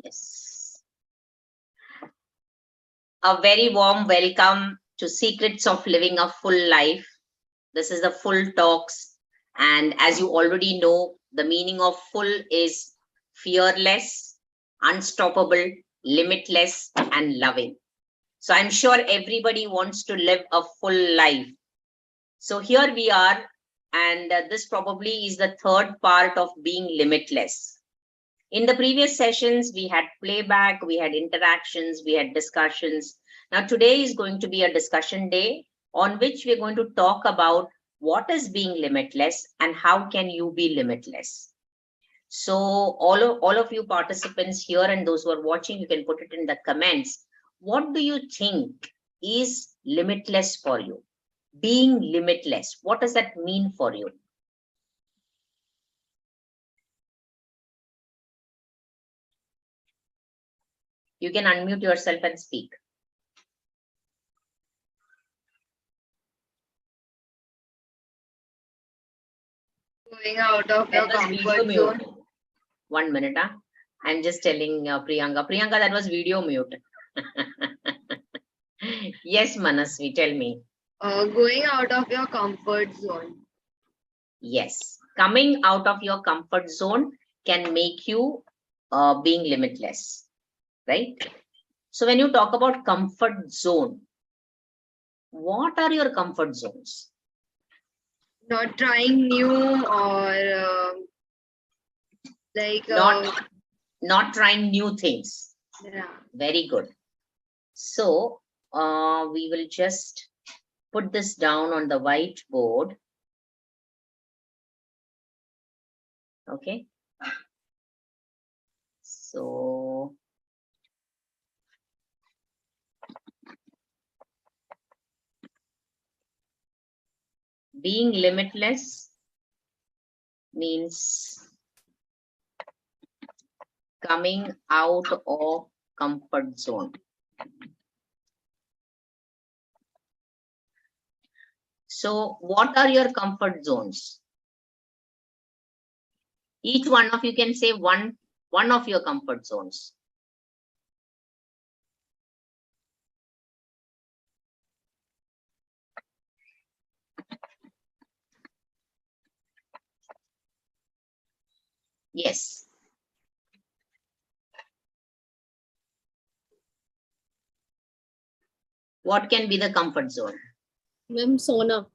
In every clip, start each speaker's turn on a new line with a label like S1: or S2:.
S1: Yes. A very warm welcome to Secrets of Living a Full Life. This is the full talks. And as you already know, the meaning of full is fearless, unstoppable, limitless, and loving. So I'm sure everybody wants to live a full life. So here we are, and this probably is the third part of Being Limitless. In the previous sessions, we had playback, we had interactions, we had discussions. Now today is going to be a discussion day on which we're going to talk about what is being limitless and how can you be limitless. So all of you participants here and those who are watching, you can put it in the comments. What do you think is limitless for you? Being limitless, what does that mean for you? You can unmute yourself and speak.
S2: Going out of your comfort zone.
S1: 1 minute. I'm just telling Priyanka. Priyanka, that was video mute. Yes, Manasvi, tell me.
S2: Going out of your comfort zone.
S1: Yes, coming out of your comfort zone can make you being limitless, right? So when you talk about comfort zone, what are your comfort zones?
S2: Not trying new or
S1: not trying new things.
S2: Yeah.
S1: Very good. So we will just put this down on the whiteboard. Okay. So being limitless means coming out of comfort zone. So what are your comfort zones? Each one of you can say one of your comfort zones. Yes. What can be the comfort zone?
S3: Ma'am, Sona.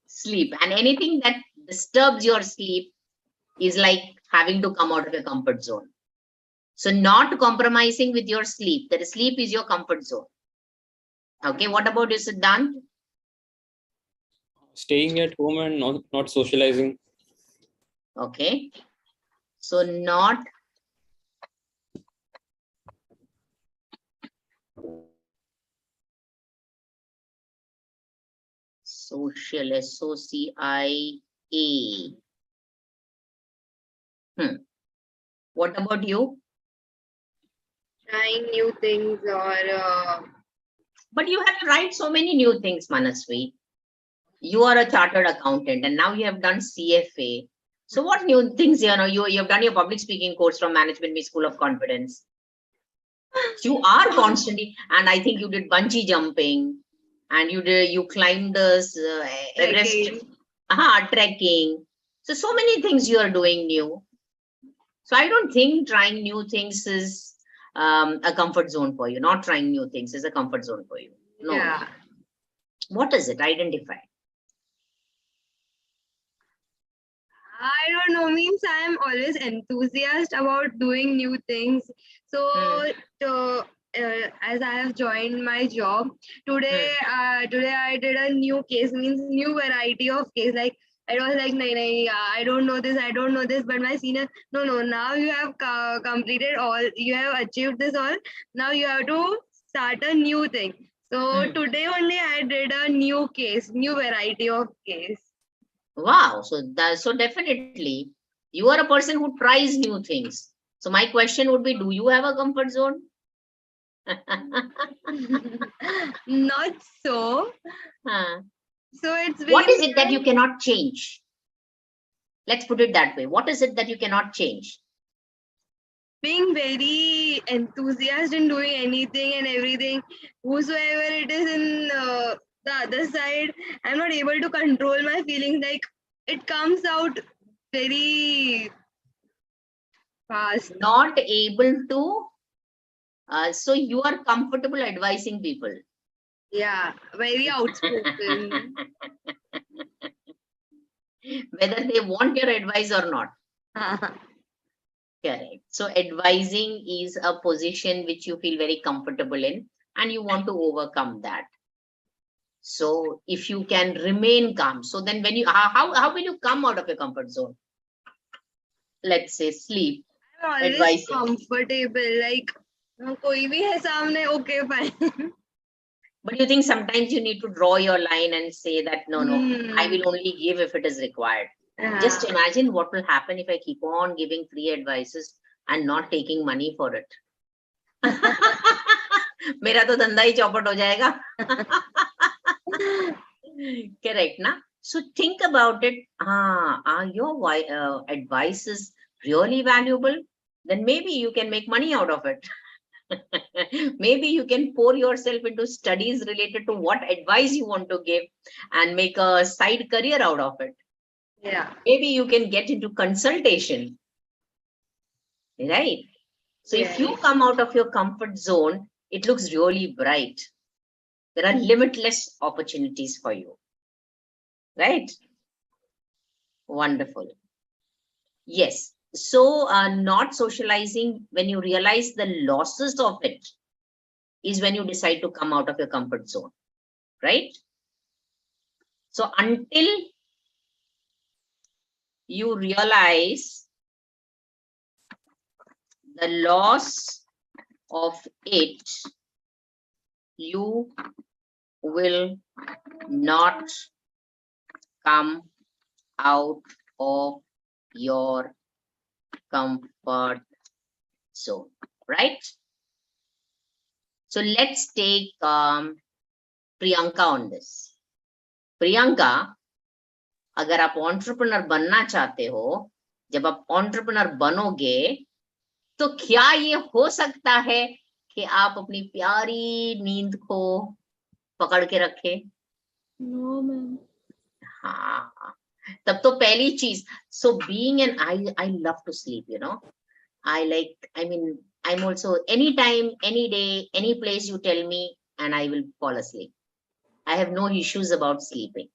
S1: Sleep. And anything that disturbs your sleep is like having to come out of your comfort zone. So not compromising with your sleep. That sleep is your comfort zone. Okay, what about you, Siddhant?
S4: Staying at home and not socializing.
S1: Okay. So not social, SOCIA. What about you?
S2: Trying new things or
S1: But you have tried so many new things, Manasvi. You are a chartered accountant and now you have done CFA. So what new things, you have done your public speaking course from Management School of Confidence. You are constantly, and I think you did bungee jumping and you climbed this Everest, trekking. So many things you are doing new. So I don't think trying new things is a comfort zone for you. Not trying new things is a comfort zone for you. No.
S2: Yeah.
S1: What is it? Identify.
S2: I don't know, means I'm always enthusiastic about doing new things. So as I have joined my job today, today I did a new case, means new variety of case. Like I was like, I don't know this, but my senior, no, now you have completed all, you have achieved this all. Now you have to start a new thing. So today only I did a new case, new variety of case.
S1: Wow, so definitely you are a person who tries new things. So my question would be, do you have a comfort zone?
S2: Not so. So it's
S1: what is it that you cannot change? Let's put it that way. What is it that you cannot change?
S2: Being very enthusiastic in doing anything and everything, whosoever it is in the other side, I'm not able to control my feelings. Like it comes out very fast.
S1: Not able to. So you are comfortable advising people.
S2: Yeah, very outspoken.
S1: Whether they want your advice or not. Correct. So advising is a position which you feel very comfortable in and you want to overcome that. So if you can remain calm, so then when you, how will you come out of your comfort zone? Let's say sleep,
S2: I'm always
S1: advising.
S2: comfortable. Like koi bhi hai samne, okay, fine.
S1: But you think sometimes you need to draw your line and say that, no, I will only give if it is required. Just imagine what will happen if I keep on giving free advices and not taking money for it. मेरा तो धंधा ही चौपट हो जाएगा. Correct, na? So think about it. Are your advices really valuable? Then maybe you can make money out of it. Maybe you can pour yourself into studies related to what advice you want to give and make a side career out of it.
S2: Yeah.
S1: Maybe you can get into consultation. Right? So if you come out of your comfort zone, it looks really bright. There are limitless opportunities for you. Right? Wonderful. Yes. So not socializing, when you realize the losses of it, is when you decide to come out of your comfort zone. Right? So until you realize the loss of it, you will not come out of your comfort zone, right? So let's take Priyanka on this. Priyanka, अगर आप entrepreneur बनना चाहते हो, जब आप entrepreneur बनोगे, तो क्या ये हो सकता है कि आप अपनी प्यारी नींद को पकड़ के रखे?
S3: No, ma'am.
S1: हाँ, तब तो पहली चीज. So being an I love to sleep, you know. I'm also anytime, any day, any place you tell me, and I will fall asleep. I have no issues about sleeping.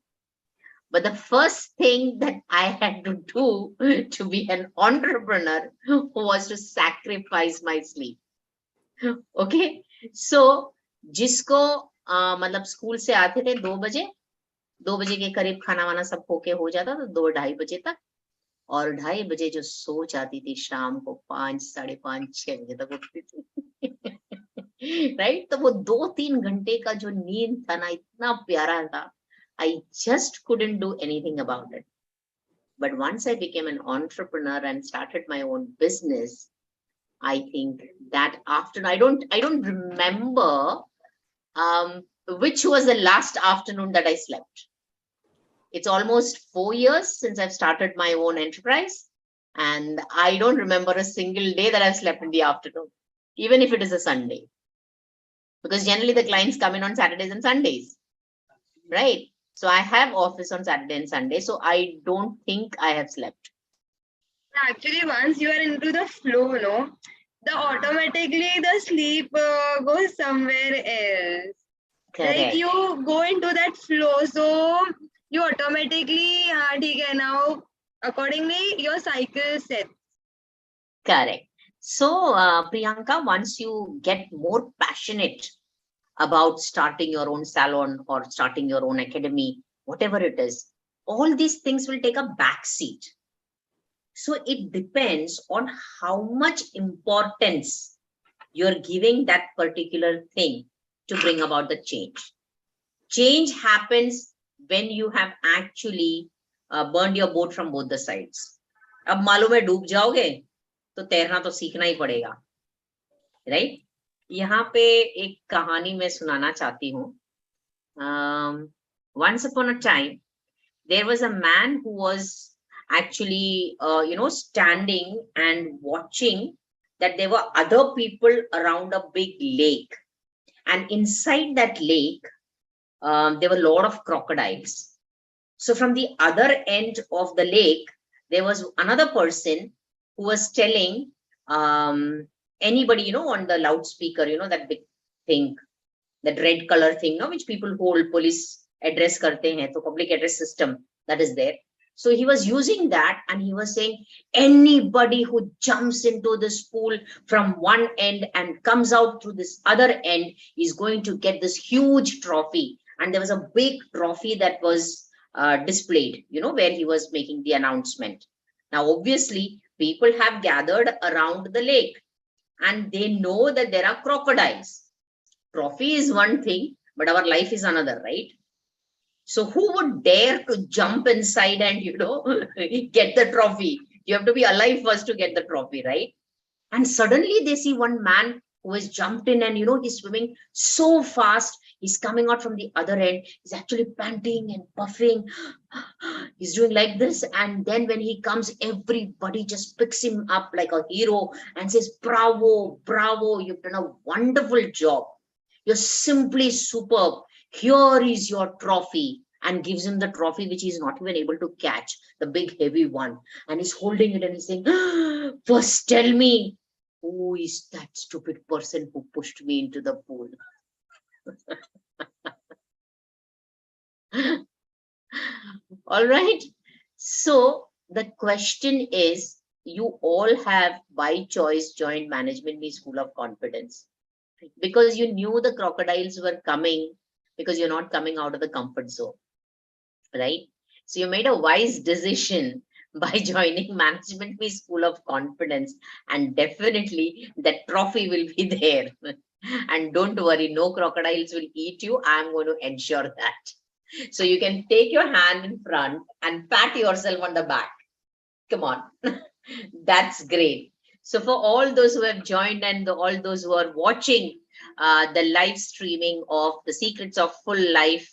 S1: But the first thing that I had to do to be an entrepreneur was to sacrifice my sleep. Okay, so जिसको मतलब school से आते थे 2 बजे के करीब खाना वाना सब होके हो जाता था 2-2:30 बजे तक, और 2:30 बजे जो सो जाती थी शाम को 5, 5:30, 6 बजे तक उठती थी. राइट? तो वो 2-3 घंटे का जो नींद था ना, इतना प्यारा था. I just couldn't do anything about it. But once I became an entrepreneur and started my own business, I think that afternoon, I don't remember which was the last afternoon that I slept. It's almost 4 years since I've started my own enterprise, and I don't remember a single day that I've slept in the afternoon, even if it is a Sunday. Because generally the clients come in on Saturdays and Sundays, right? So I have office on Saturday and Sunday, so I don't think I have slept.
S2: Actually, once you are into the flow, no, the automatically the sleep goes somewhere else.
S1: Correct.
S2: Like you go into that flow, so you automatically, now accordingly your cycle sets.
S1: Correct. So Priyanka, once you get more passionate about starting your own salon or starting your own academy, whatever it is, all these things will take a back seat. So it depends on how much importance you're giving that particular thing to bring about the change. Change happens when you have actually burned your boat from both the sides. अब मालूम है डूब जाओगे तो तैरना तो सीखना ही पड़ेगा, राइट? यहाँ पे एक कहानी मैं सुनाना चाहती हूँ. Once upon a time, there was a man who was actually, standing and watching that there were other people around a big lake. And inside that lake, there were a lot of crocodiles. So from the other end of the lake, there was another person who was telling anybody, on the loudspeaker, that big thing, that red color thing, no, which people hold, police address karte hain, so public address system that is there. So he was using that and he was saying, anybody who jumps into this pool from one end and comes out through this other end is going to get this huge trophy. And there was a big trophy that was displayed, where he was making the announcement. Now, obviously, people have gathered around the lake and they know that there are crocodiles. Trophy is one thing, but our life is another, right? So who would dare to jump inside and, get the trophy? You have to be alive first to get the trophy, right? And suddenly they see one man who has jumped in and, he's swimming so fast. He's coming out from the other end. He's actually panting and puffing. He's doing like this. And then when he comes, everybody just picks him up like a hero and says, bravo, bravo, you've done a wonderful job. You're simply superb. Here is your trophy, and gives him the trophy, which he's not even able to catch, the big heavy one. And he's holding it and he's saying, first tell me, who is that stupid person who pushed me into the pool? All right. So the question is, you all have by choice joined Management Me School of Confidence because you knew the crocodiles were coming, because you're not coming out of the comfort zone, right? So you made a wise decision by joining Management Me School of Confidence, and definitely that trophy will be there. And don't worry, no crocodiles will eat you. I'm going to ensure that. So you can take your hand in front and pat yourself on the back. Come on. That's great. So for all those who have joined and all those who are watching the live streaming of The Secrets of Full Life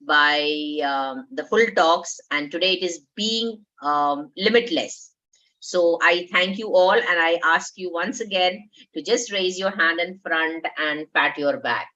S1: by the Full Talks, and today it is Being Limitless. So I thank you all, and I ask you once again to just raise your hand in front and pat your back.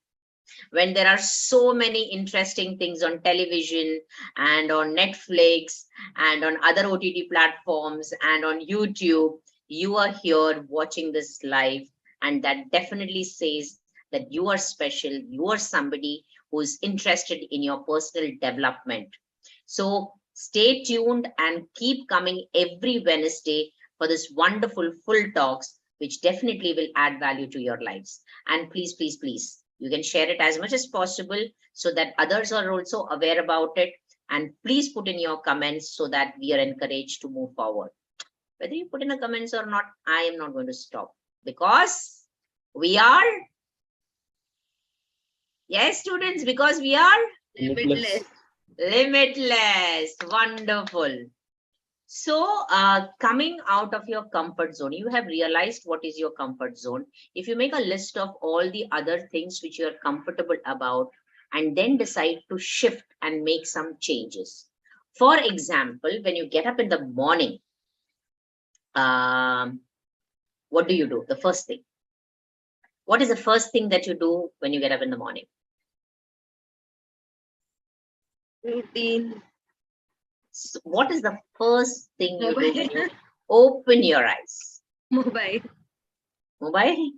S1: When there are so many interesting things on television and on Netflix and on other OTT platforms and on YouTube, you are here watching this live, and that definitely says that you are special. You are somebody who is interested in your personal development. So stay tuned and keep coming every Wednesday for this wonderful Full Talks, which definitely will add value to your lives. And please, please, please, you can share it as much as possible so that others are also aware about it. And please put in your comments so that we are encouraged to move forward. Whether you put in a comments or not, I am not going to stop, because we are, yes, students, because we are
S2: Limitless.
S1: limitless. Wonderful. So coming out of your comfort zone, you have realized what is your comfort zone. If you make a list of all the other things which you are comfortable about, and then decide to shift and make some changes. For example, when you get up in the morning, what do you do? The first thing. What is the first thing that you do when you get up in the morning?
S2: Routine.
S1: So what is the first thing you do when you
S2: Mobile.
S1: open your eyes?
S2: Mobile.
S1: Mobile?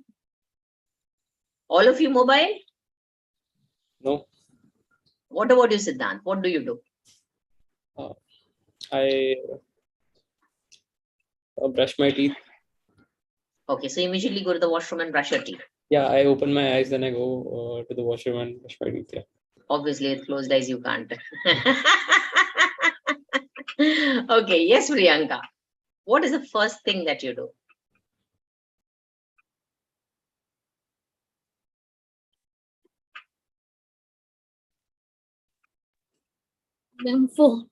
S1: All of you mobile?
S4: No,
S1: What about you, Siddhant? What do you do?
S4: I brush my teeth.
S1: Okay, so you immediately go to the washroom and brush your teeth.
S4: Yeah, I open my eyes, then I go to the washroom and brush my teeth. Yeah.
S1: Obviously, with closed eyes, you can't. Okay, yes, Priyanka. What is the first thing that you do?
S3: Then phone.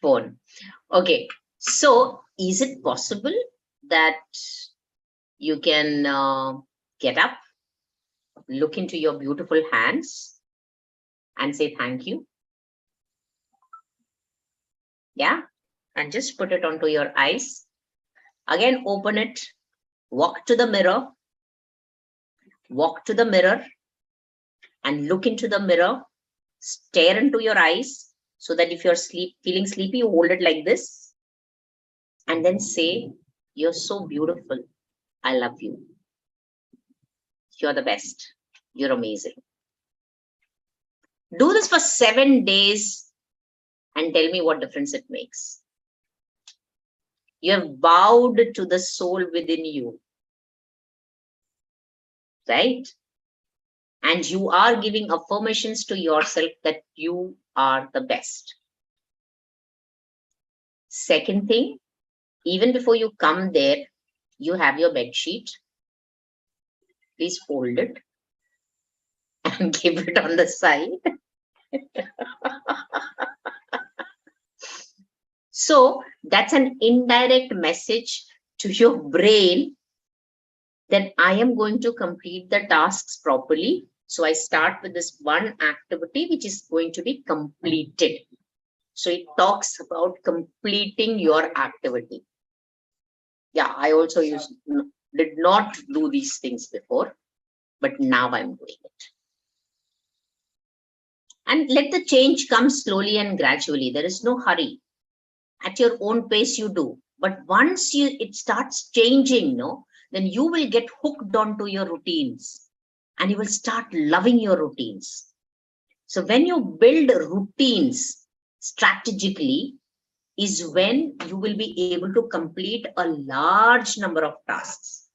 S1: Phone. Okay, so is it possible that you can get up, look into your beautiful hands, and say thank you? Yeah, and just put it onto your eyes. Again, open it, walk to the mirror, and look into the mirror, stare into your eyes, so that if you're feeling sleepy, you hold it like this, and then say, you're so beautiful. I love you. You're the best. You're amazing. Do this for 7 days and tell me what difference it makes. You have bowed to the soul within you, right? And you are giving affirmations to yourself that you are the best. Second thing, even before you come there, you have your bed sheet. Please fold it and give it on the side. So that's an indirect message to your brain that I am going to complete the tasks properly. So I start with this one activity which is going to be completed. So it talks about completing your activity. Yeah, I also did not do these things before, but now I'm doing it. And let the change come slowly and gradually. There is no hurry. At your own pace you do. But once it starts changing, then you will get hooked onto your routines and you will start loving your routines. So when you build routines strategically is when you will be able to complete a large number of tasks.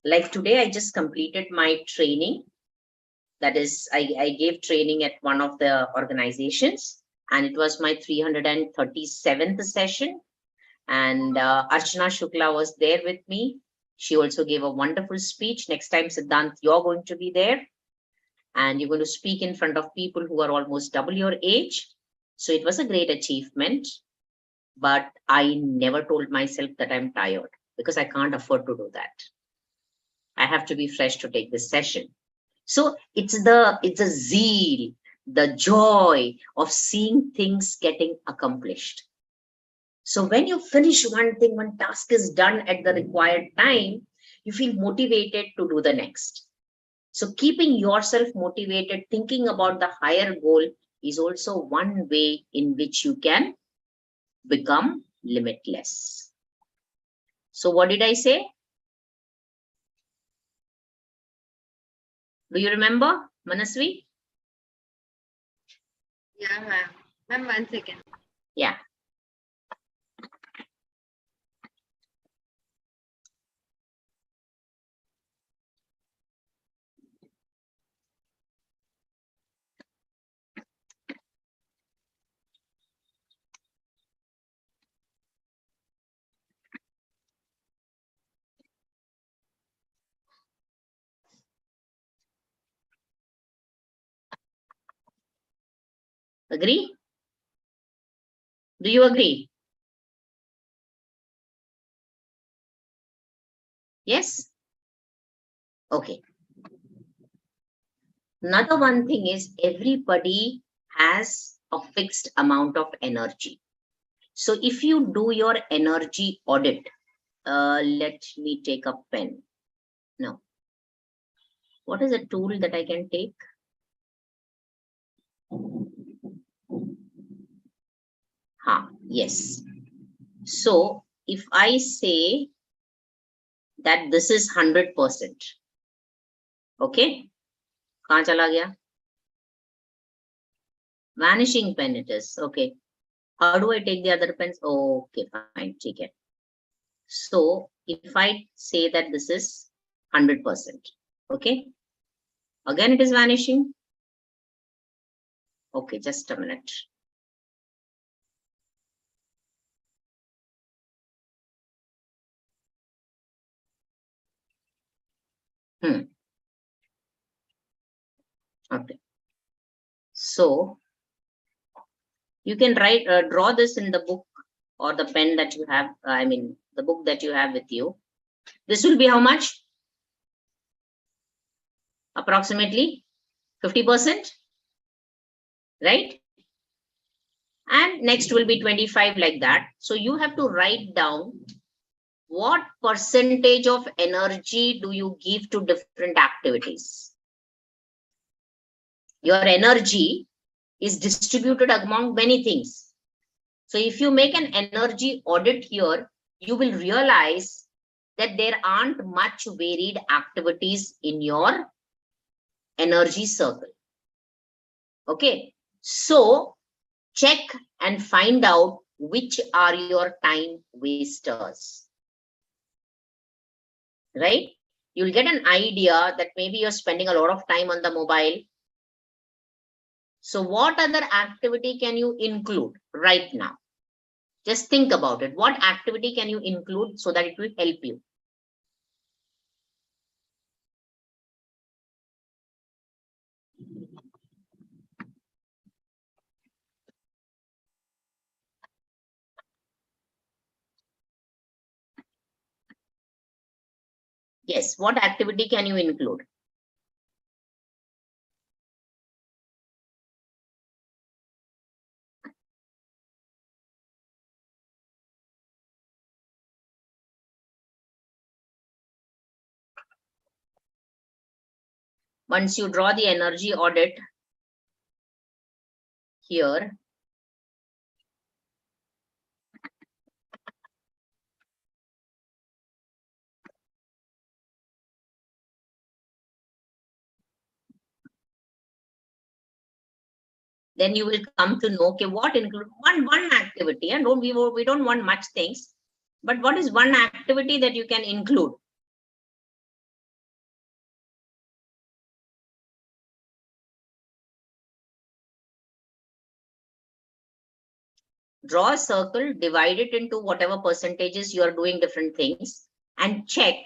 S1: Like today, I just completed my training. That is, I gave training at one of the organizations, and it was my 337th session. And Archana Shukla was there with me. She also gave a wonderful speech. Next time, Siddhant, you're going to be there. And you're going to speak in front of people who are almost double your age. So it was a great achievement. But I never told myself that I'm tired, because I can't afford to do that. I have to be fresh to take this session. So it's the zeal, the joy of seeing things getting accomplished. So when you finish one thing, one task is done at the required time, you feel motivated to do the next. So keeping yourself motivated, thinking about the higher goal is also one way in which you can become limitless. So what did I say? Do you remember, Manasvi?
S2: Yeah, ma'am. Ma'am, 1 second.
S1: Yeah. Agree? Do you agree? Yes? Okay. Another one thing is everybody has a fixed amount of energy. So if you do your energy audit, let me take a pen. No. What is a tool that I can take? Yes. So if I say that this is 100%, okay? Kahan chala gaya? Vanishing pen it is. Okay. How do I take the other pens? Okay, fine. Take it. So if I say that this is 100%, okay? Again, it is vanishing. Okay, just a minute. Okay. So you can draw this in the book or the pen that you have. The book that you have with you. This will be how much? Approximately 50%, right? and next will be 25, like that. So you have to write down what percentage of energy do you give to different activities. Your energy is distributed among many things. So if you make an energy audit here, you will realize that there aren't much varied activities in your energy circle. Okay, so check and find out which are your time wasters, right? You'll get an idea that maybe you're spending a lot of time on the mobile. So what other activity can you include right now? Just think about it. What activity can you include so that it will help you? Yes, what activity can you include? Once you draw the energy audit here, then you will come to know, okay, what include one activity, and we don't want much things, but what is one activity that you can include? Draw a circle, divide it into whatever percentages you are doing different things, and check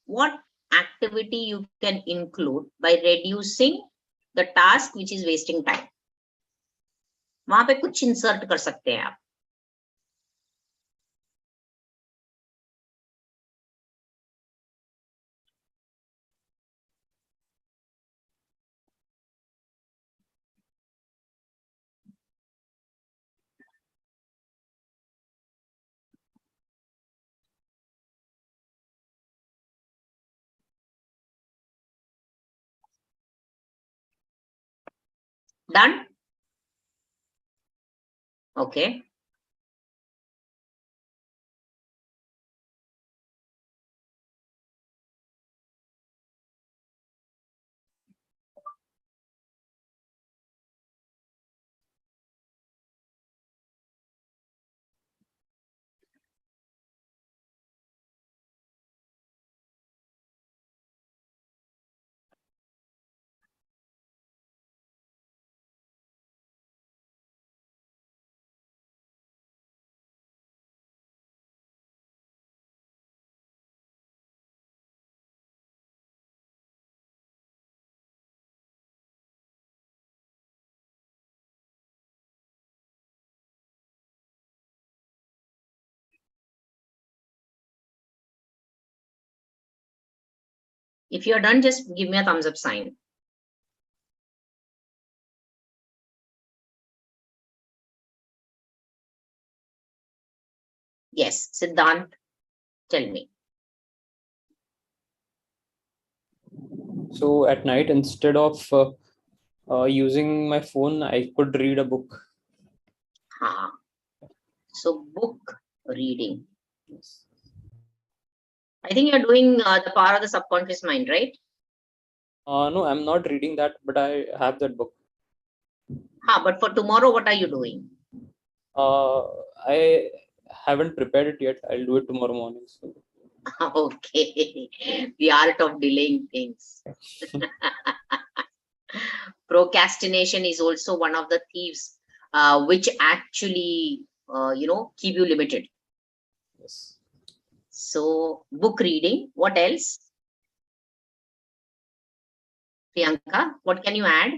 S1: what activity you can include by reducing the task which is wasting time. वहां पे कुछ insert कर सकते हैं आप. Done? Okay. If you're done, just give me a thumbs up sign. Yes, Siddhant, tell me.
S4: So at night, instead of using my phone, I could read a book.
S1: So book reading.
S4: Yes.
S1: I think you're doing the power of the subconscious mind, right?
S4: No, I'm not reading that, but I have that book.
S1: But for tomorrow, what are you doing?
S4: I haven't prepared it yet. I'll do it tomorrow morning. So.
S1: Okay, the art of delaying things. Procrastination is also one of the thieves, which actually, keep you limited.
S4: Yes.
S1: So book reading. What else? Priyanka, what can you add?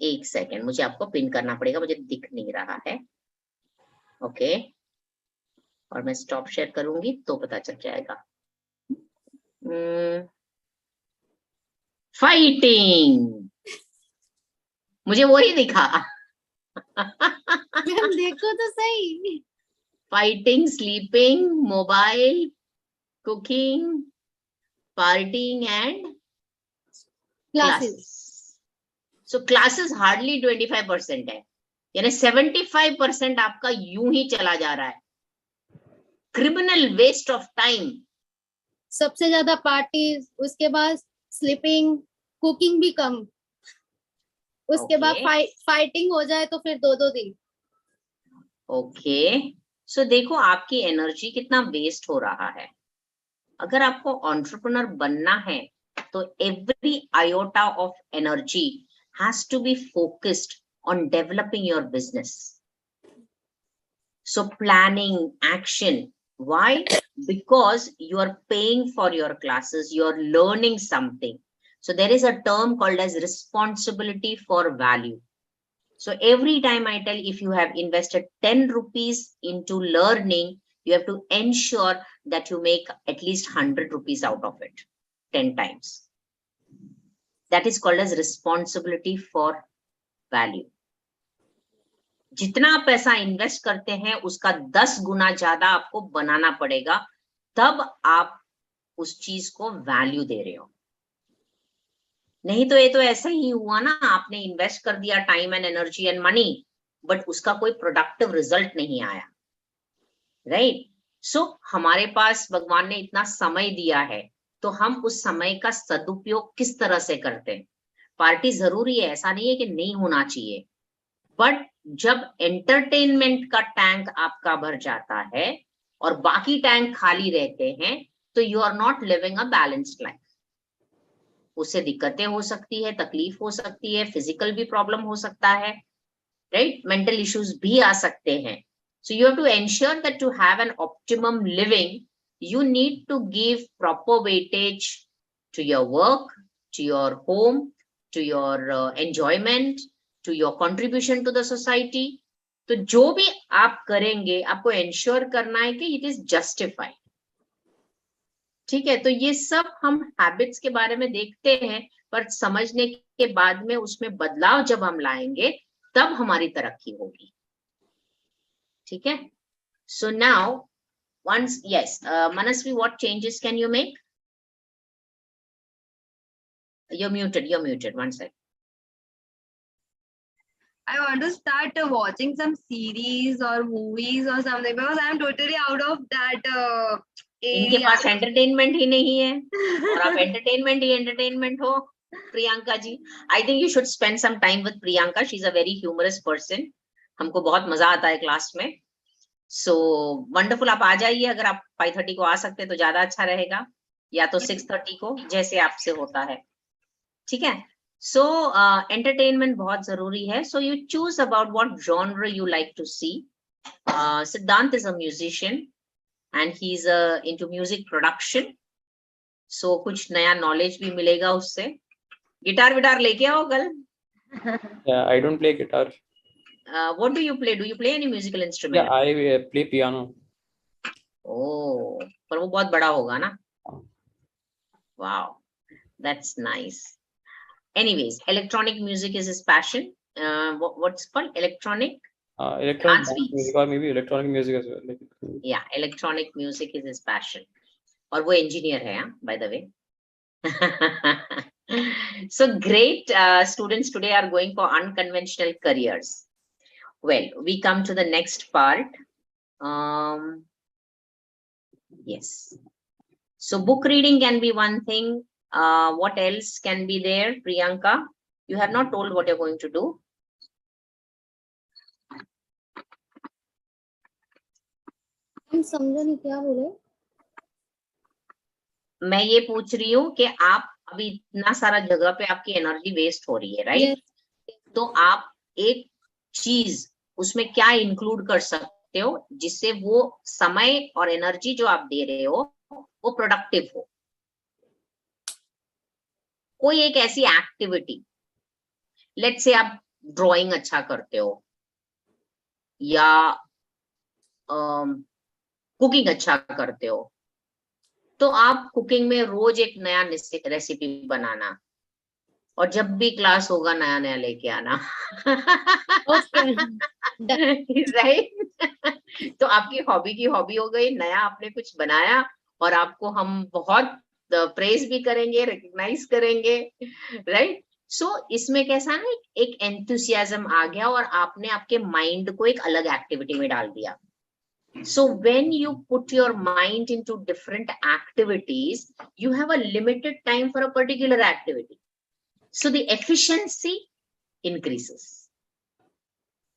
S1: एक second, मुझे आपको pin करना पड़ेगा, मुझे दिख नहीं रहा है. ओके, और मैं स्टॉप शेयर करूंगी तो पता चल जाएगा. फाइटिंग, मुझे वही दिखा।
S3: मैम देखो तो सही।
S1: Fighting, sleeping, mobile, cooking, partying and
S3: classes.
S1: Classes. So classes hardly 25% है, यानी 75% आपका यूं ही चला जा रहा है। Criminal waste of time.
S3: सबसे ज्यादा पार्टीज, उसके बाद स्लीपिंग, कुकिंग भी कम, उसके बाद
S1: ओके
S3: फाइटिंग हो जाए तो फिर 2-2 दिन।
S1: ओके, सो देखो आपकी एनर्जी कितना वेस्ट हो रहा है। अगर आपको एंटरप्रेन्योर बनना है तो every iota of energy has to be focused on developing your business. So planning, action. Why? Because you are paying for your classes, you are learning something. So there is a term called as responsibility for value. So every time I tell, if you have invested 10 rupees into learning, you have to ensure that you make at least 100 rupees out of it 10 times. That is called as responsibility for value. जितना आप पैसा invest करते हैं उसका 10 गुना ज्यादा आपको बनाना पड़ेगा, तब आप उस चीज को वैल्यू दे रहे हो। नहीं तो ये तो ऐसा ही हुआ ना, आपने इन्वेस्ट कर दिया time and energy and money, but उसका कोई प्रोडक्टिव रिजल्ट नहीं आया, राइट? सो हमारे पास भगवान ने इतना समय दिया है, तो हम उस समय का सदुपयोग किस तरह से करते हैं। पार्टी जरूरी है, ऐसा नहीं है कि नहीं होना चाहिए, बट जब एंटरटेनमेंट का टैंक आपका भर जाता है और बाकी टैंक खाली रहते हैं, तो you are not living a balanced life. उससे दिक्कतें हो सकती है, तकलीफ हो सकती है, फिजिकल भी प्रॉब्लम हो सकता है, राइट? मेंटल इश्यूज भी आ सकते हैं। So you have to ensure that to have an optimum living, you need to give proper weightage to your work, to your home, to your enjoyment, to your contribution to the society. तो जो भी आप करेंगे आपको ensure करना है कि it is justified, ठीक है? तो ये सब हम हैबिट्स के बारे में देखते हैं, पर समझने के बाद में उसमें बदलाव जब हम लाएंगे तब हमारी तरक्की होगी, ठीक है? So now once, yes, Manasvi, what changes can you make? You're muted, one sec.
S2: I want to start watching some series or movies or something because I'm totally out of that
S1: इनके
S2: area.
S1: पास entertainment ही नहीं है और आप entertainment ही entertainment हो। Priyanka ji, I think you should spend some time with Priyanka, she is a very humorous person, हमको बहुत मजा आता है क्लास में। सो वंडरफुल, आप आ जाइए, अगर आप 5:30 को आ सकते हैं तो ज्यादा अच्छा रहेगा, या तो 6:30 को, जैसे आपसे होता है, ठीक है? सो एंटरटेनमेंट बहुत जरूरी है। So you choose about what genre you like to see. Siddhant is a musician and he's into music production, so कुछ नया नॉलेज भी मिलेगा उससे। गिटार विटार लेके आओ कल।
S4: Yeah, I don't play guitar.
S1: What do you play? Do you play any musical instrument?
S4: Yeah, I play piano.
S1: Oh, पर वो बहुत बड़ा होगा ना? Wow, that's nice. Anyways, electronic music is his passion. What's called electronic?
S4: Electronic
S1: Dance
S4: dance
S1: beats.
S4: music or maybe electronic music as well. Like,
S1: Yeah, electronic music is his passion. और वो engineer है, by the way. So great, students today are going for unconventional careers. Well, we come to the next part. Yes. So book reading can be one thing. What else can be there, Priyanka? You have not told what you're going to do.
S3: हम समझो नहीं क्या बोले।
S1: मैं ये पूछ रही हूँ कि आप अभी इतना सारा जगह पे आपकी एनर्जी वेस्ट हो रही है, राइट? तो आप एक चीज उसमें क्या इंक्लूड कर सकते हो जिससे वो समय और एनर्जी जो आप दे रहे हो वो प्रोडक्टिव हो। कोई एक ऐसी एक्टिविटी, लेट्स से आप ड्राइंग अच्छा करते हो या कुकिंग अच्छा करते हो, तो आप कुकिंग में रोज एक नया रेसिपी बनाना, और जब भी क्लास होगा नया नया लेके आना।
S3: Okay
S1: right. तो आपकी हॉबी की हॉबी हो गई, नया आपने कुछ बनाया और आपको हम बहुत प्रेज भी करेंगे, रिकग्नाइज करेंगे, राइट। सो इसमें कैसा ना एक एंथुसियाज्म आ गया और आपने आपके माइंड को एक अलग एक्टिविटी में डाल दिया. So when you put your mind into different activities, you have a limited time for a particular activity. So the efficiency increases,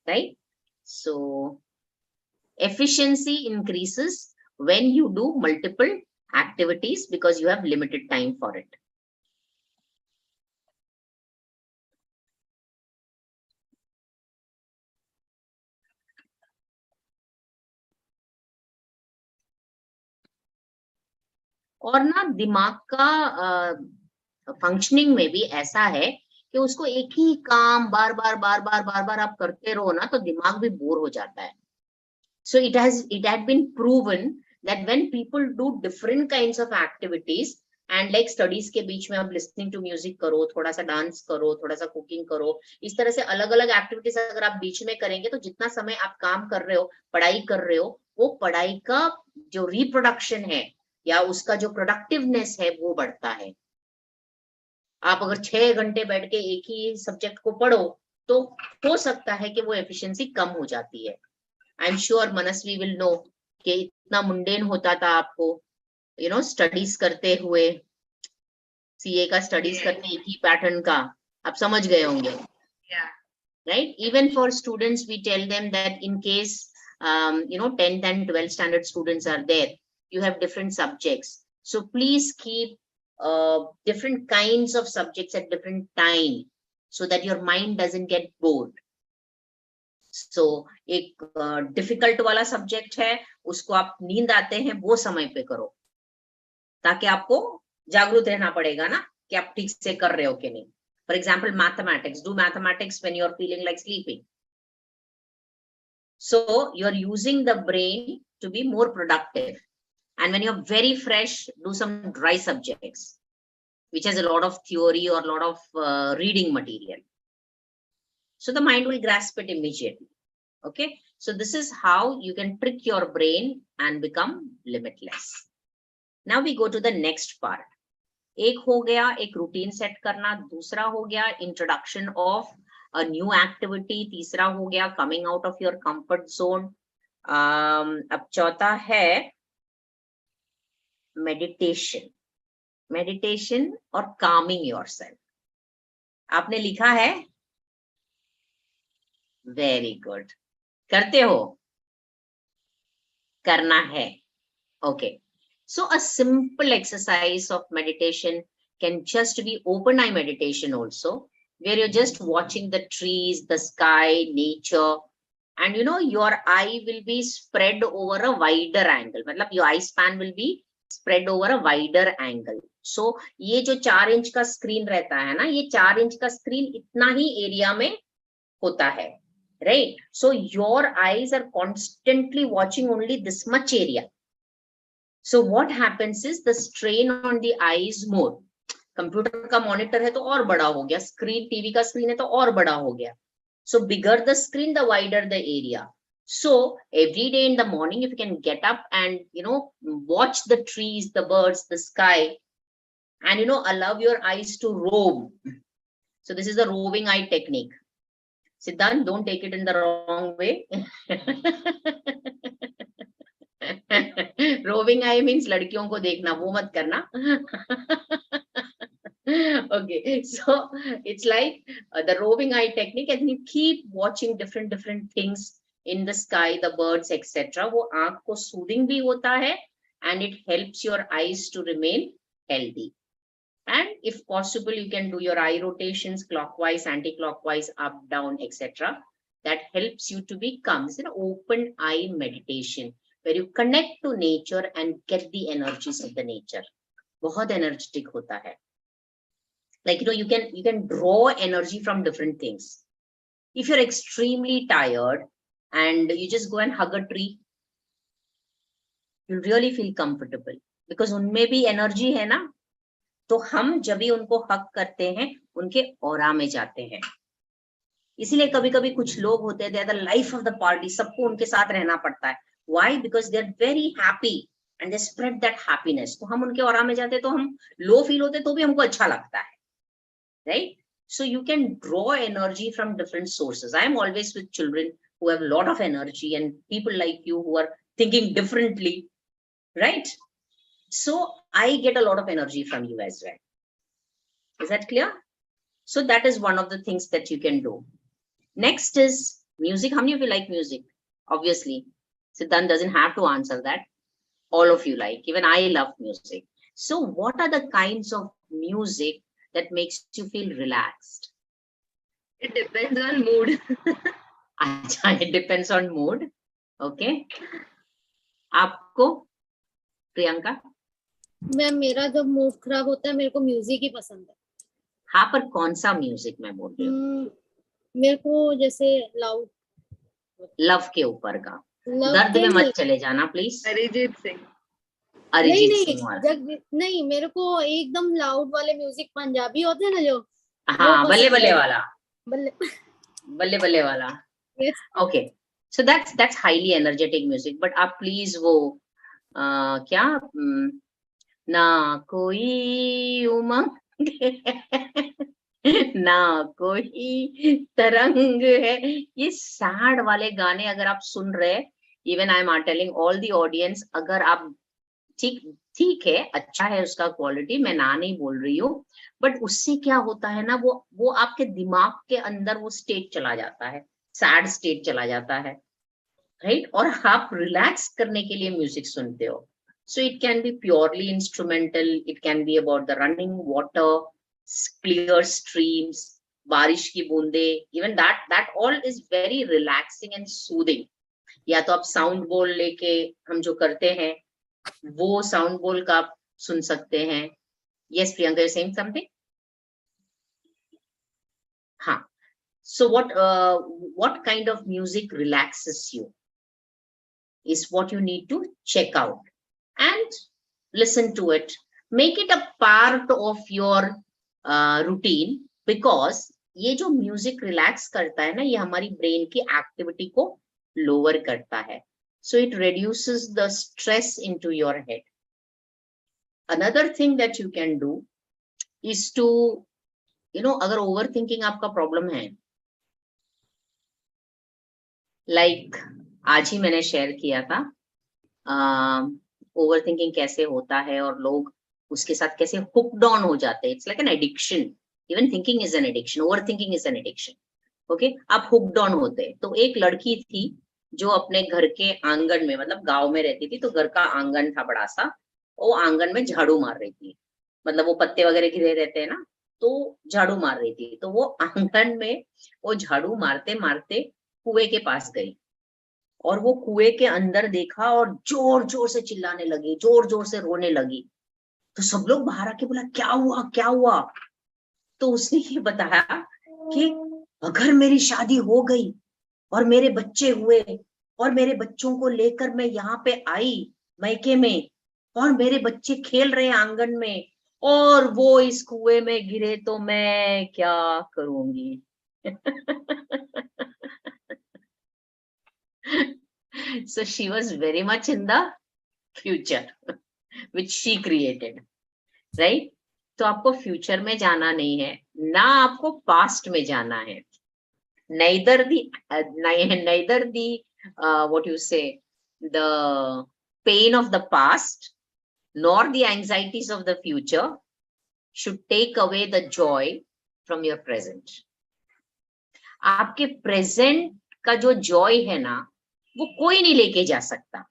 S1: right? So efficiency increases when you do multiple activities because you have limited time for it. और ना दिमाग का functioning में भी ऐसा है कि उसको एक ही काम बार बार आप करते रहो ना तो दिमाग भी बोर हो जाता है. So it had been proven that when people do different kinds of activities and like studies के बीच में आप listening to music करो, थोड़ा सा डांस करो, थोड़ा सा कुकिंग करो, इस तरह से अलग अलग एक्टिविटीज अगर आप बीच में करेंगे तो जितना समय आप काम कर रहे हो, पढ़ाई कर रहे हो, वो पढ़ाई का जो रिप्रोडक्शन है या उसका जो प्रोडक्टिवनेस है वो बढ़ता है. आप अगर 6 घंटे बैठ के एक ही सब्जेक्ट को पढ़ो तो हो सकता है कि वो एफिशिएंसी कम हो जाती है. I am sure Manasvi will know कि इतना मुंडेन होता था आपको, यू नो, स्टडीज करते हुए, सीए का स्टडीज करते एक ही पैटर्न का, आप समझ गए होंगे, right. Even for students we tell them that in case you know 10th and 12th standard students are there, you have different subjects, so please keep different kinds of subjects at different time so that your mind doesn't get bored. So एक difficult वाला subject है, उसको आप नींद आते हैं वो समय पे करो ताकि आपको जागरूक रहना पड़ेगा ना कि आप ठीक से कर रहे हो कि नहीं. For example mathematics, do mathematics when you are feeling like sleeping. So you are using the brain to be more productive, and when you're very fresh, do some dry subjects which has a lot of theory or a lot of reading material, so the mind will grasp it immediately. Okay, so this is how you can trick your brain and become limitless. Now we go to the next part. एक हो गया एक routine set करना, दूसरा हो गया introduction of a new activity, तीसरा हो गया coming out of your comfort zone. अब चौथा है मेडिटेशन. मेडिटेशन और कामिंग योरसेल्फ. आपने लिखा है? Very good. करते हो? करना है. Okay. So a simple exercise of meditation can just be open eye meditation also, where you're just watching the trees, the sky, nature, and you know your eye will be spread over a wider angle. मतलब your eye span will be spread over a wider angle. So ये जो 4 inch का screen रहता है ना, ये 4 inch का screen इतना ही एरिया में होता है, right? So your eyes are constantly watching only this much area. So what happens is the strain on the eye is more. Computer का मॉनिटर है तो और बड़ा हो गया, स्क्रीन टीवी का स्क्रीन है तो और बड़ा हो गया. So bigger the screen, the wider the area. So every day in the morning, if you can get up and you know watch the trees, the birds, the sky, and you know allow your eyes to roam. So this is the roving eye technique. Siddhant, don't take it in the wrong way. Roving eye means लड़कियों को देखना, वो मत करना. Okay, so it's like the roving eye technique, and you keep watching different things in the sky, the birds, etc. वो आंख को soothing भी होता है and it helps your eyes to remain healthy. And if possible, you can do your eye rotations clockwise, anti-clockwise, up, down, etc. That helps you to become an open eye meditation, where you connect to nature and get the energies of the nature. बहुत energetic होता है. Like you know, you can draw energy from different things. If you're extremely tired and you just go and hug a tree, you really feel comfortable because उनमें भी energy है ना. तो हम जब भी उनको हक करते हैं उनके ऑरा में जाते हैं। इसीलिए कभी कभी कुछ लोग होते हैं, they are the life of the party, सबको उनके साथ रहना पड़ता है। Why? Because they are very happy and they spread that happiness. तो हम उनके ऑरा में जाते हैं तो हम लो फील होते तो भी हमको अच्छा लगता है, right? So you can draw energy from different sources. I am always with children who have a lot of energy and people like you who are thinking differently, right? So I get a lot of energy from you as well. Is that clear? So that is one of the things that you can do. Next is music. How many of you like music? Obviously, Siddhant doesn't have to answer that. All of you like. Even I love music. So what are the kinds of music that makes you feel relaxed?
S2: It depends on mood.
S1: अच्छा, it depends on mood. Okay. आपको Priyanka?
S3: Ma'am मेरा जब mood खराब होता है मेरे को music ही पसंद है।
S1: हाँ, पर कौन सा म्यूजिक मैं बोल रही हूँ?
S3: मेरे को जैसे लाउड,
S1: लव के ऊपर का।
S3: लव
S1: दर्द
S3: के
S1: में
S3: नहीं,
S1: मत चले जाना प्लीज।
S2: अरिजीत सिंह।
S3: नहीं
S1: अरिजीत
S3: नहीं
S1: सिंह वाला।
S3: नहीं, मेरे को एकदम लाउड वाले म्यूजिक पंजाबी होते हैं ना जो, वो
S1: हाँ, बल्ले
S3: पसंद
S1: बल्ले
S3: है।
S1: वाला,
S3: बल्ले
S1: बल्ले बल्ले वाला।
S3: yes.
S1: Okay, so that's highly energetic music. But आप प्लीज वो क्या ना कोई उमंग ना कोई तरंग है, ये सैड वाले गाने अगर आप सुन रहे, even I am are telling all the audience, अगर आप ठीक ठीक है, अच्छा है उसका क्वालिटी, मैं ना नहीं बोल रही हूँ, बट उससे क्या होता है ना, वो आपके दिमाग के अंदर वो स्टेट चला जाता है, सैड स्टेट चला जाता है, राइट? और आप रिलैक्स करने के लिए म्यूजिक सुनते हो। So it can be purely instrumental, it can be about the running water, clear streams, बारिश की बूंदे, even that all is very relaxing and soothing. या तो आप साउंड बोल लेके हम जो करते हैं वो साउंड बोल का आप सुन सकते हैं। Yes Priyanka, you saying something? हाँ, so what kind of music relaxes you is what you need to check out and listen to it. Make it a part of your routine, because ये जो music relax करता है ना, ये हमारी brain की activity को लोअर करता है, so it reduces the stress into your head. Another thing that you can do is to, अगर ओवर थिंकिंग आपका प्रॉब्लम है, लाइक आज ही मैंने शेयर किया था ओवर थिंकिंग कैसे होता है और लोग उसके साथ कैसे हुक्ड ऑन हो जाते हैं। It's like an addiction, even thinking is an addiction, over thinking is an addiction. Okay, आप हुक्ड ऑन होते हैं। तो एक लड़की थी जो अपने घर के आंगन में, मतलब गांव में रहती थी, तो घर का आंगन था बड़ा सा, वो आंगन में झाड़ू मार रही थी, मतलब वो पत्ते वगैरह गिरे रहते हैं ना, तो झाड़ू मार रही थी। तो वो आंगन में वो झाड़ू मारते मारते कुएं के पास गई और वो कुएं के अंदर देखा और जोर जोर से चिल्लाने लगी, जोर जोर से रोने लगी। तो सब लोग बाहर आके बोला क्या हुआ क्या हुआ? तो उसने ये बताया कि अगर मेरी शादी हो गई और मेरे बच्चे हुए और मेरे बच्चों को लेकर मैं यहाँ पे आई मैके में और मेरे बच्चे खेल रहे हैं आंगन में और वो इस कुएं में गिरे तो मैं क्या करूंगी? So she was very much in the future which she created, right? तो आपको फ्यूचर में जाना नहीं है ना, आपको पास्ट में जाना है। neither the what you say, the pain of the past nor the anxieties of the future should take away the joy from your present. आपके प्रेजेंट का जो जॉय है ना, वो कोई नहीं लेके जा सकता।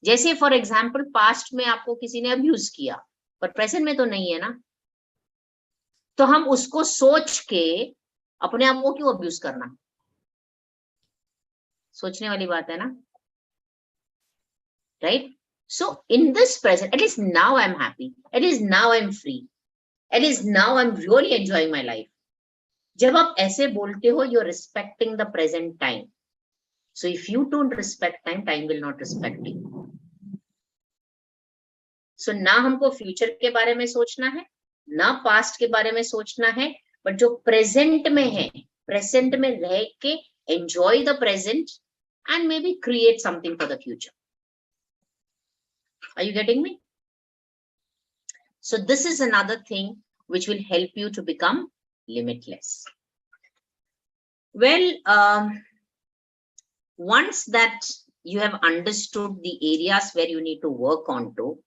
S1: जैसे फॉर एग्जाम्पल पास्ट में आपको किसी ने अब्यूज किया, पर प्रेजेंट में तो नहीं है ना, तो हम उसको सोच के अपने आप को क्यों अब्यूज करना? सोचने वाली बात है ना, right? So in this present, at least now I am happy, at least now I am free, at least now I am really enjoying my life. जब आप ऐसे बोलते हो, you are respecting the present time. So if you don't respect time, time will not respect you. So ना हमको future के बारे में सोचना है ना पास्ट के बारे में सोचना है, बट जो प्रेजेंट में है, प्रेजेंट में रह के enjoy the present and may be create something for the future. Are you getting me? So this is another thing which will help you to become limitless. Well, once that you have understood the areas where you need to work on to,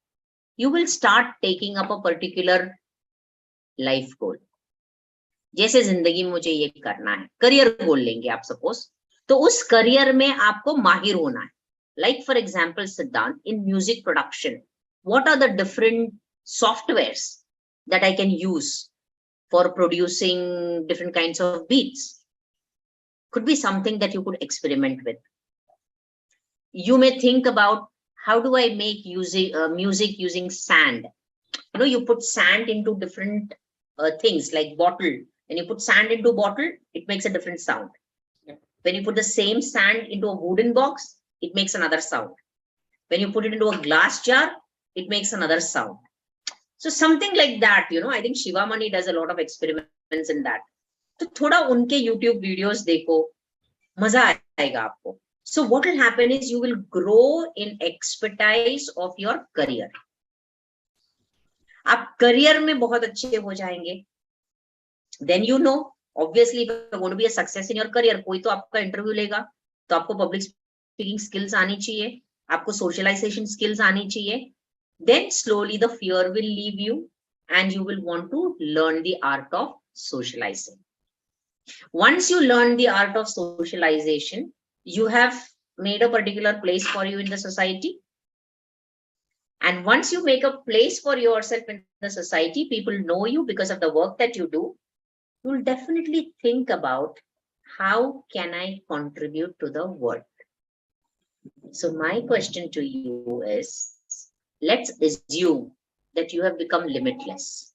S1: you will start taking up a particular life goal. जैसे जिंदगी में मुझे ये करना है, career goal लेंगे आप suppose, तो उस करियर में आपको माहिर होना है. Like for example, Siddhant, in music production, what are the different softwares that I can use for producing different kinds of beats? Could be something that you could experiment with. You may think about, how do I make music using sand? You know, you put sand into different things like bottle. When you put sand into bottle, it makes a different sound. When you put the same sand into a wooden box, it makes another sound. When you put it into a glass jar, it makes another sound. So something like that, you know, I think Shivamani does a lot of experiments in that. तो थोड़ा उनके YouTube videos देखो, मजा आएगा आपको. So what will happen is you will grow in expertise of your career. आप career में बहुत अच्छे हो जाएंगे. Then you know, obviously, if you're going to be a success in your career, कोई तो आपका interview लेगा, तो आपको public speaking skills आनी चाहिए, आपको socialization skills आनी चाहिए. Then slowly the fear will leave you and you will want to learn the art of socializing. Once you learn the art of socialization, you have made a particular place for you in the society. And once you make a place for yourself in the society, people know you because of the work that you do. You will definitely think about, how can I contribute to the world? So my question to you is, let's assume that you have become limitless.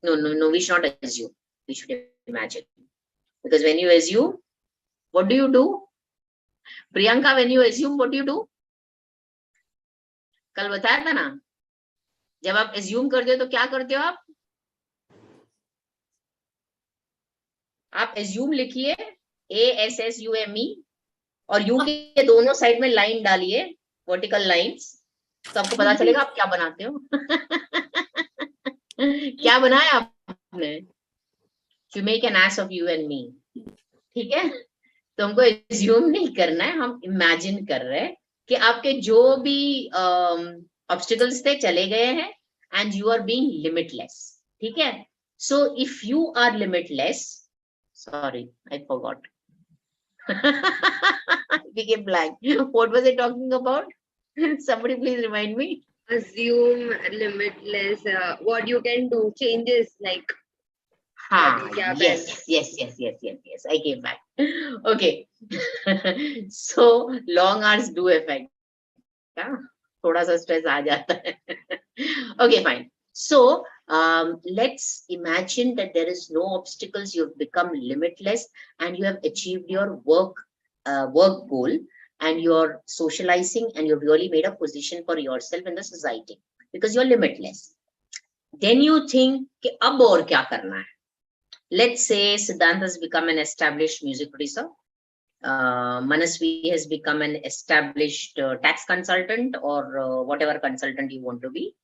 S1: No, we should not assume. We should imagine. Because when you assume, what do? Priyanka, when you assume, what do? कल बताया था ना, जब आप assume करते हो तो क्या करते हो आप assume लिखिए ASSUME और U के दोनों साइड में लाइन डालिए, वर्टिकल लाइंस, तो आपको पता चलेगा आप क्या बनाते हो. क्या बनाया आपने? You make an ass of you and me. ठीक है, तो हमको assume नहीं करना है, हम imagine कर रहे हैं कि आपके जो भी obstacles थे चले गए हैं and you are being limitless. ठीक है, so if you are limitless, sorry, I forgot. I became blank. What was I talking about? Somebody please remind me.
S2: Assume limitless. What you can do, changes like.
S1: Yes. I came back. Okay. So long hours do affect. थोड़ा सा stress आ जाता है. Okay, fine. So let's imagine that there is no obstacles. You've become limitless and you have achieved your work goal, and you're socializing and you've really made a position for yourself in the society because you're limitless. Then you think कि अब और क्या करना है? Let's say Siddhant has become an established music producer. Manasvi has become an established tax consultant or whatever consultant you want to be.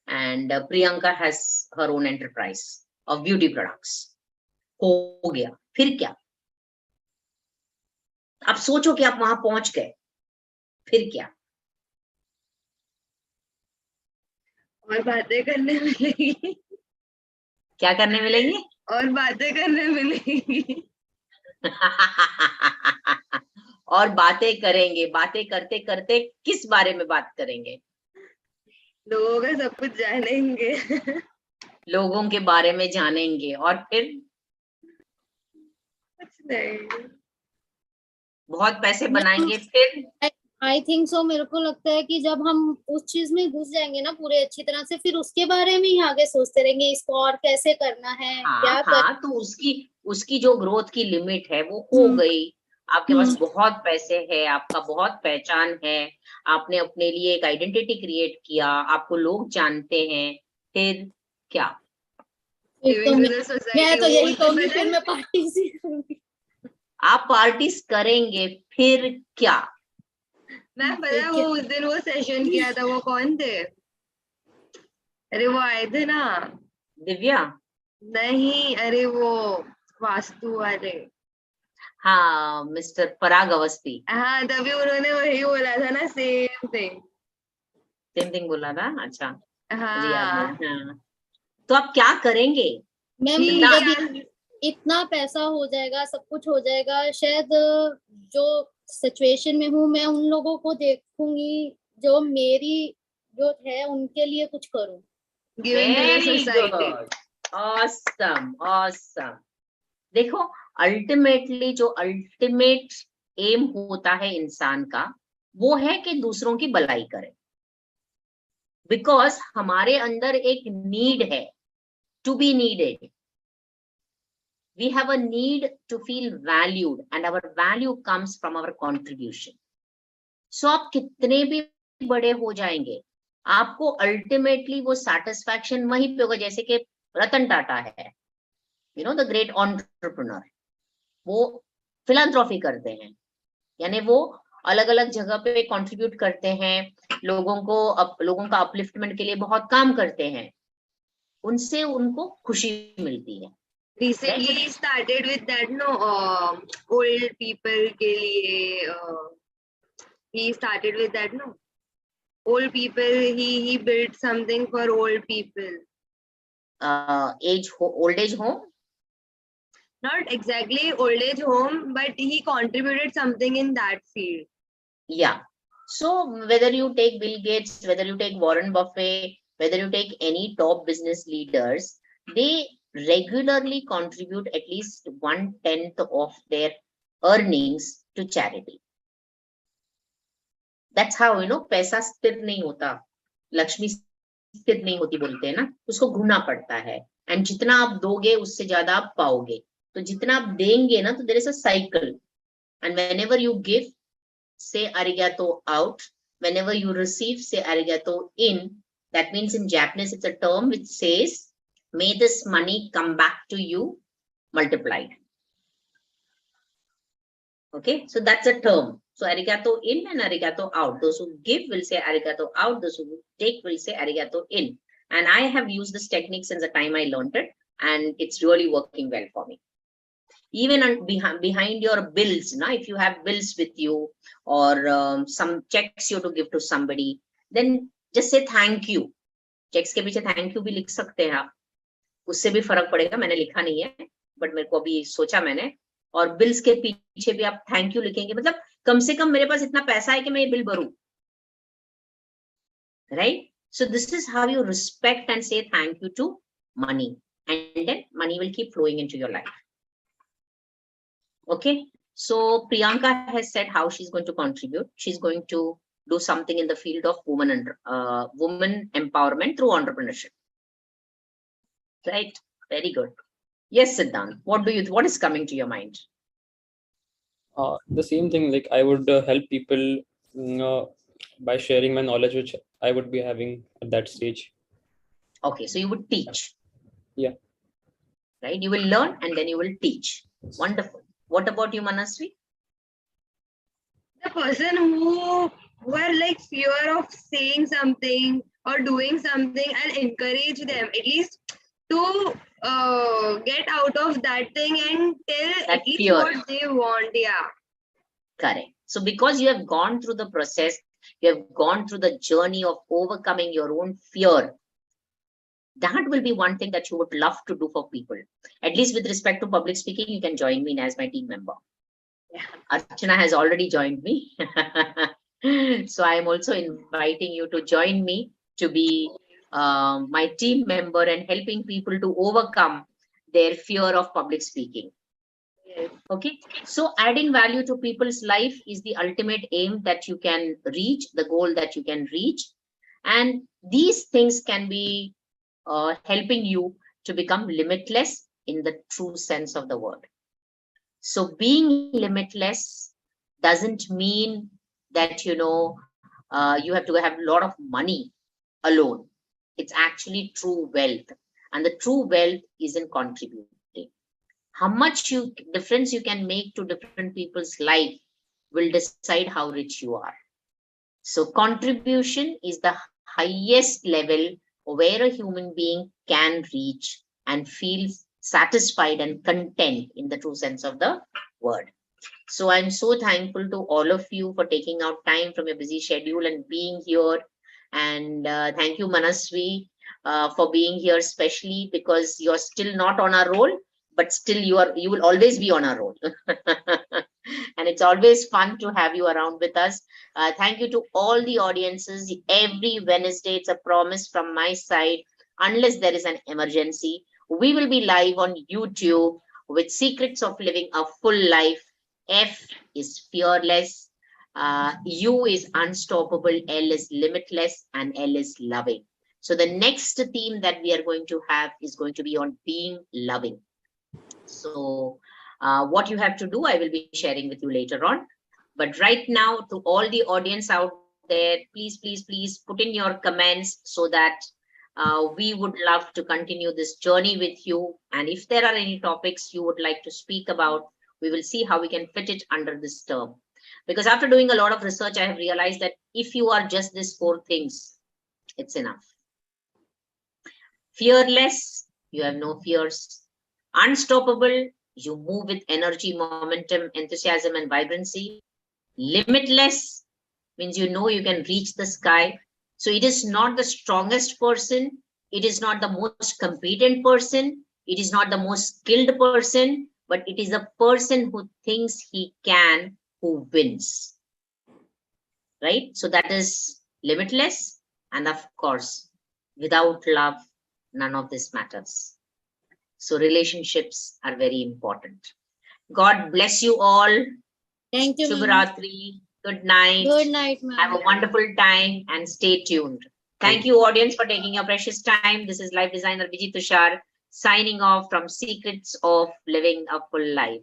S1: And Priyanka has her own enterprise of beauty products. हो गया, फिर क्या? आप सोचो कि आप वहां पहुंच गए, फिर क्या?
S2: और बातें करने मिलेगी.
S1: क्या करने मिलेंगी?
S2: और बातें करने मिलेगी.
S1: और बातें करेंगे. बातें करते करते किस बारे में बात करेंगे?
S2: लोगों का सब कुछ जानेंगे.
S1: लोगों के बारे में जानेंगे और फिर
S2: कुछ नहीं.
S1: बहुत पैसे बनाएंगे. फिर
S3: आई थिंक सो, मेरे को लगता है कि जब हम उस चीज में घुस जाएंगे ना पूरे अच्छी तरह से, फिर उसके बारे में ही आगे सोचते रहेंगे, इसको और कैसे करना है, क्या करना.
S1: तो उसकी जो ग्रोथ की लिमिट है वो हो गई. आपके पास बहुत पैसे है, आपका बहुत पहचान है, आपने अपने लिए एक आइडेंटिटी क्रिएट किया, आपको लोग जानते हैं. फिर क्या?
S3: फिर तो
S2: giving to
S3: मैं
S2: the society.
S3: मैं तो यही
S2: वो
S3: कहूंगी,
S2: पता
S3: फिर
S2: है,
S3: मैं पार्टी से करूंगी।
S1: आप पार्टीज करेंगे फिर क्या?
S2: मैम पता
S3: फिर
S2: है वो
S3: क्या?
S2: उस दिन वो सेशन किया था, वो कौन थे? अरे वो आए थे ना,
S1: दिव्या?
S2: नहीं अरे वो वास्तु वाले,
S1: हाँ, मिस्टर पराग अवस्थी।
S2: हाँ तभी उन्होंने वही बोला था ना, सेम थिंग।
S1: सेम थिंग बोला था, अच्छा मुझे याद
S2: हाँ
S1: नहीं। हाँ, तो आप क्या करेंगे?
S3: मैम
S2: ठीक
S3: जब
S2: है,
S3: इतना पैसा हो जाएगा, सब कुछ हो जाएगा, शायद जो सिचुएशन में हूँ मैं, उन लोगों को देखूंगी जो मेरी जो है उनके लिए कुछ करूँ।
S2: Giving to the
S1: very
S2: society.
S1: Good, awesome awesome. देखो, अल्टीमेटली जो अल्टीमेट एम होता है इंसान का, वो है कि दूसरों की भलाई करे। बिकॉज हमारे अंदर एक नीड है, to be needed. We have a need to feel valued, and our value comes from our contribution. So आप कितने भी बड़े हो जाएंगे, आपको अल्टीमेटली वो सेटिस्फैक्शन वहीं पे होगा। जैसे कि रतन टाटा है, you know the great entrepreneur, वो फिलैंथ्रोपी करते हैं, यानी वो अलग अलग जगह पे कंट्रीब्यूट करते हैं, लोगों का अपलिफ्टमेंट के लिए बहुत काम करते हैं, उनसे उनको खुशी मिलती है।
S2: Recently he started with that, no, old people के लिए, he started with that, no, old people, he built something for old people.
S1: Old age home?
S2: Not exactly old age home, but he contributed something in that field.
S1: Yeah. So whether you take Bill Gates, whether you take Warren Buffett, whether you take any top business leaders, they regularly contribute at least 1/10 of their earnings to charity. That's how, you know, पैसा स्थिर नहीं होता, लक्ष्मी स्थिर नहीं होती बोलते हैं ना, उसको घूमना पड़ता है। एंड जितना आप दोगे उससे ज्यादा आप पाओगे, तो जितना आप देंगे ना, तो there is a cycle. And whenever you give, say arigato out. Whenever you receive, say arigato in. That means in Japanese, it's a term which says, may this money come back to you multiplied. Okay, so that's a term. So arigato in and arigato out. Those who give will say arigato out. Those who take will say arigato in. And I have used this technique since the time I learned it, and it's really working well for me. Even behind your bills, now if you have bills with you, or some checks you to give to somebody, then just say thank you. Checks के पीछे thank you भी लिख सकते हैं आप, उससे भी फर्क पड़ेगा। मैंने लिखा नहीं है, बट मेरे को अभी सोचा मैंने। और बिल्स के पीछे भी आप थैंक यू लिखेंगे, मतलब कम से कम मेरे पास इतना पैसा है कि मैं ये बिल भरूं, right? So this is how you respect and say thank you to money, and then money will keep flowing into your life. Okay, so Priyanka has said how she's going to contribute. She's going to do something in the field of woman empowerment through entrepreneurship. Right? Very good. Yes, Siddhant. What is coming to your mind?
S4: The same thing, like I would help people by sharing my knowledge, which I would be having at that stage.
S1: Okay, so you would teach.
S4: Yeah.
S1: Right? You will learn and then you will teach. Wonderful. What about you, Manasvi?
S2: The person who are like fear of saying something or doing something, and encourage them at least to get out of that thing and tell
S1: That
S2: at least
S1: fear.
S2: what they want. Yeah.
S1: Correct. So because you have gone through the process, you have gone through the journey of overcoming your own fear, that will be one thing that you would love to do for people. At least with respect to public speaking, you can join me as my team member. Yeah. Archana has already joined me. So I am also inviting you to join me to be my team member and helping people to overcome their fear of public speaking.
S2: Yes.
S1: Okay, so adding value to people's life is the ultimate aim that you can reach, the goal that you can reach. And these things can be helping you to become limitless in the true sense of the word. So being limitless doesn't mean that, you know, you have to have a lot of money alone. It's actually true wealth. And the true wealth is in contributing. How much difference you can make to different people's life will decide how rich you are. So contribution is the highest level where a human being can reach and feel satisfied and content in the true sense of the word. So I'm so thankful to all of you for taking out time from your busy schedule and being here. And thank you, Manasvi, for being here, especially because you're still not on our roll, but still you will always be on our roll. And it's always fun to have you around with us. Thank you to all the audiences. Every Wednesday, it's a promise from my side, unless there is an emergency, we will be live on YouTube with Secrets of Living a Full Life. F is fearless, U is unstoppable, L is limitless, and L is loving. So the next theme that we are going to have is going to be on being loving. So what you have to do, I will be sharing with you later on. But right now, to all the audience out there, please put in your comments so that we would love to continue this journey with you. And if there are any topics you would like to speak about, we will see how we can fit it under this term. Because after doing a lot of research, I have realized that if you are just these 4 things, it's enough. Fearless, you have no fears. Unstoppable, you move with energy, momentum, enthusiasm, and vibrancy. Limitless means you know you can reach the sky. So it is not the strongest person. It is not the most competent person. It is not the most skilled person, but it is a person who thinks he can, who wins. Right? So that is limitless. And of course, without love, none of this matters. So relationships are very important. God bless you all.
S3: Thank you, ma'am.
S1: Shubhratri. Good night.
S3: Good night, ma'am.
S1: Have a wonderful time and stay tuned. Thank you, audience, for taking your precious time. This is life designer Vijay Tushar signing off from Secrets of Living a Full Life.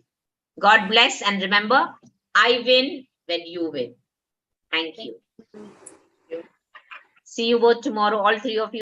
S1: God bless, and remember, I win when you win. Thank you. See you both tomorrow, all 3 of you.